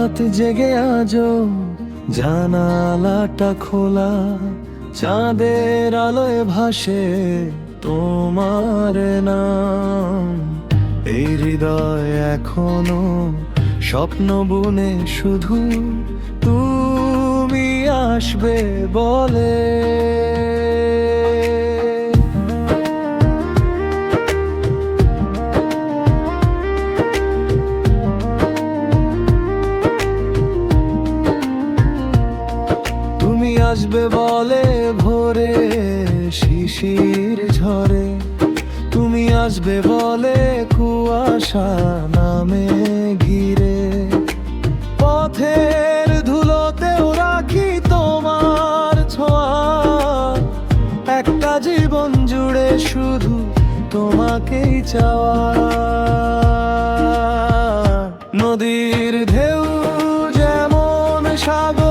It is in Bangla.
রাত জেগে আজো জানালাটা খোলা, চাঁদের আলোয় ভাসে তোমার নাম। এই হৃদয় এখনো স্বপ্ন বুনে শুধু তুমি আসবে বলে। তুমি আসবে বলে ভোরে শিশির ঝরে, তুমি আসবে বলে কুয়াশা নামে ঘিরে। পথের ধুলোতেও রাখি তোমার ছোঁয়া, একটা জীবন জুড়ে শুধু তোমাকেই চাওয়া। নদীর ঢেউ যেমন সাগর